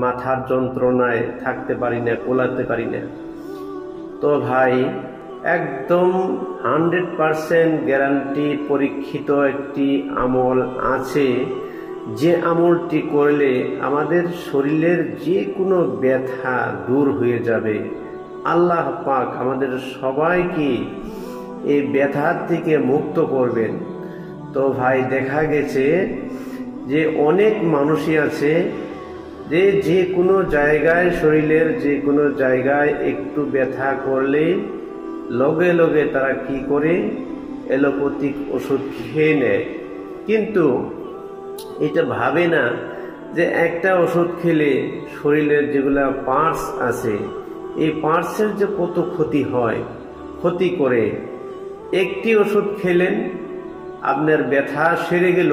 মাথার যন্ত্রণায় থাকতে পারি না, কোলাতে পারি না। তো ভাই, একদম 100% গ্যারান্টি পরীক্ষিত একটি আমল আছে, যে আমলটি করলে আমাদের শরীরের যে কোনো ব্যথা দূর হয়ে যাবে। আল্লাহ পাক আমাদের সবাইকে এই ব্যথার থেকে মুক্ত করবেন। তো ভাই, দেখা গেছে যে অনেক মানুষই আছে যে কোনো জায়গায়, শরীরের যে কোনো জায়গায় একটু ব্যথা করলে লগে লগে তারা কি করে, অ্যালোপ্যাথিক ওষুধ খেয়ে নেয়। কিন্তু এটা ভাবে না যে একটা ওষুধ খেলে শরীরের যেগুলা পার্টস আছে, এই পার্টসের যে কত ক্ষতি হয়, ক্ষতি করে। একটি ওষুধ খেলেন, আপনার ব্যথা সেরে গেল,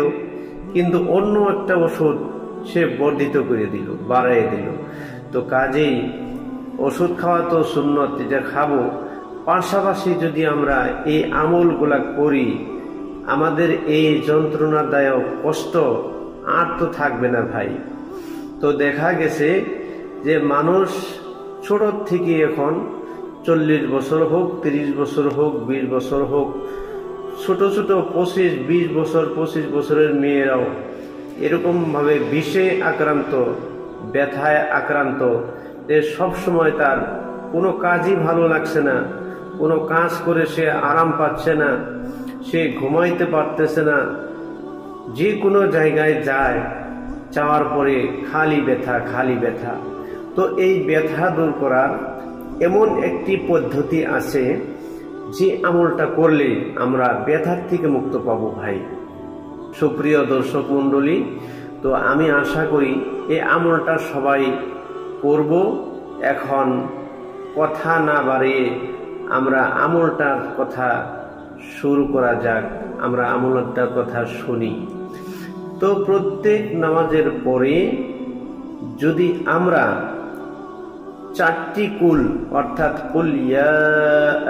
কিন্তু অন্য একটা ওষুধ সে বর্ধিত করে দিল, বাড়াইয়ে দিল। তো কাজেই ওষুধ খাওয়া তো সুন্নত, যেটা খাবো, পাশাপাশি যদি আমরা এই আমলগুলা করি, আমাদের এই যন্ত্রণাদায়ক কষ্ট আর তো থাকবে না ভাই। তো দেখা গেছে যে মানুষ ছোট থেকে এখন 40 বছর হোক, 30 বছর হোক, 20 বছর হোক, ছোট ছোট 25-20 বছর, 25 বছরের মেয়েরাও এরকম ভাবে বিষে আক্রান্ত, ব্যথায় আক্রান্ত, যে সবসময় তার কোনো কাজই ভালো লাগছে না, কোনো কাজ করে সে আরাম পাচ্ছে না, সে ঘুমাইতে পারতেছে না, যে কোনো জায়গায় যায়, যাওয়ার পরে খালি ব্যথা, খালি ব্যথা। তো এই ব্যথা দূর করার এমন একটি পদ্ধতি আছে, যে আমলটা করলে আমরা ব্যথার থেকে মুক্ত পাবো ভাই। সুপ্রিয় দর্শক মণ্ডলী, তো আমি আশা করি এই আমলটা সবাই করব। এখন কথা না বাড়িয়ে আমরা আমলটার কথা শুরু করা যাক, আমরা আমলটার কথা শুনি। তো প্রত্যেক নামাজের পরে যদি আমরা 4টি কুল, অর্থাৎ কুল ইয়া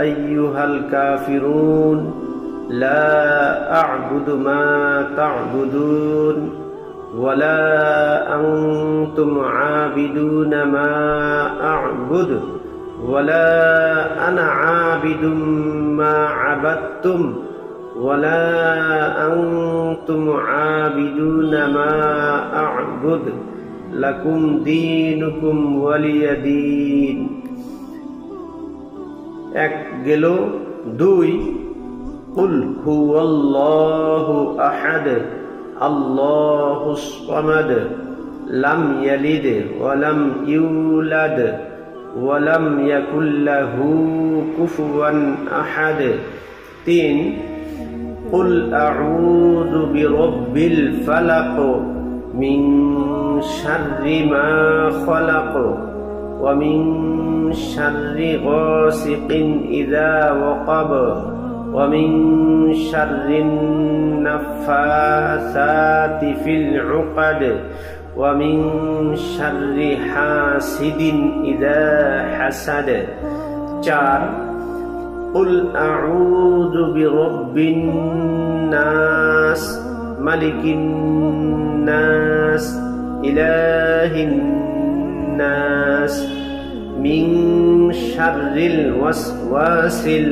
আইয়ুহাল কাফিরুন লা আ'বুদু মা তা'বুদুন ওয়ালা আনতুম আবিদুনা মা আ'বুদু ওয়ালা আনা আবিদুম মা আবাদতুম ওয়ালা আনতুম আবিদুনা মা আ'বুদু লাকুম দীনুকুম ওয়ালিয়া দীন। এক গেল। 2, কুল হুয়াল্লাহু আহাদ আল্লাহুস সামাদ লাম ইয়ালিদ ওয়া লাম ইউলাদ ওয়া লাম ইয়াকুল লাহু কুফুয়ান আহাদ। 3, কুল আউযু বিরাব্বিল ফালাক মিন শাররি মা খালাক ওয়া মিন শাররি গাসিকিন ইযা ওয়াকাব ওয়া মিন শাররিন নাফাসাতি ফিল উকাদ ওয়া মিন শাররি হাসিদিন ইযা হাসাদ। 4, কুল আউযু বিরাব্বিন নাস মালিকিন নাস ইলাহিন নাস মিন শাররিল ওয়াসওয়াসিল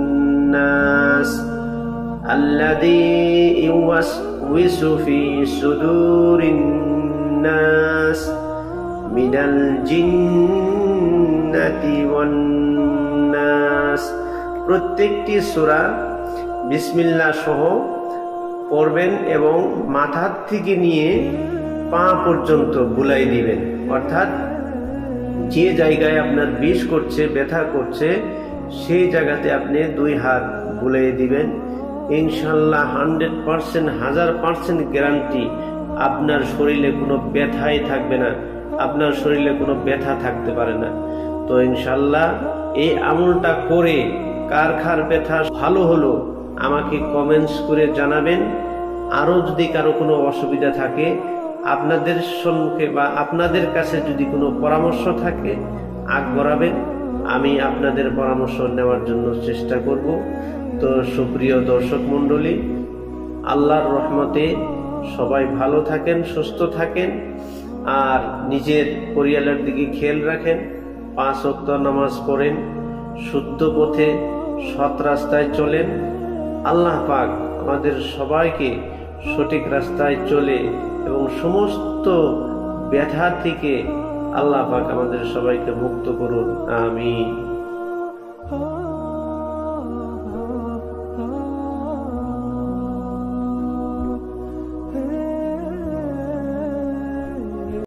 খান্নাস আল্লাযী ইউওয়াসওয়িসু ফি সুদুরিন নাস মিনাল জিন্নাতি ওয়ান নাস। প্রত্যেকটি সূরা বিসমিল্লাহ সহ পড়বেন এবং মাথার থেকে নিয়ে পা পর্যন্ত বুলাই দিবেন। অর্থাৎ যে জায়গায় আপনার বিষ করছে, ব্যথা করছে, সেই জায়গাতে আপনি 2 হাত বুলাই দিবেন। ইনশাল্লাহ 100%, 1000% গ্যারান্টি আপনার শরীরে কোনো ব্যথাই থাকবে না, আপনার শরীরে কোনো ব্যথা থাকতে পারে না। তো ইনশাল্লাহ এই আমলটা করে কার ব্যথা ভালো হলো আমাকে কমেন্টস করে জানাবেন। আরও যদি কারো কোনো অসুবিধা থাকে, আপনাদের সম্মুখে বা আপনাদের কাছে যদি কোনো পরামর্শ থাকে আগ বাড়াবেন, আমি আপনাদের পরামর্শ নেওয়ার জন্য চেষ্টা করব। তো সুপ্রিয় দর্শক মণ্ডলী, আল্লাহর রহমতে সবাই ভালো থাকেন, সুস্থ থাকেন। আর নিজের পরিবারের দিকে খেয়াল রাখেন, 5 ওয়াক্ত নামাজ পড়েন, শুদ্ধ পথে সৎ রাস্তায় চলেন। আল্লাহ পাক আমাদের সবাইকে সঠিক রাস্তায় চলে এবং সমস্ত ব্যথা থেকে আল্লাহ পাক আমাদের সবাইকে মুক্ত করুন। আমিন।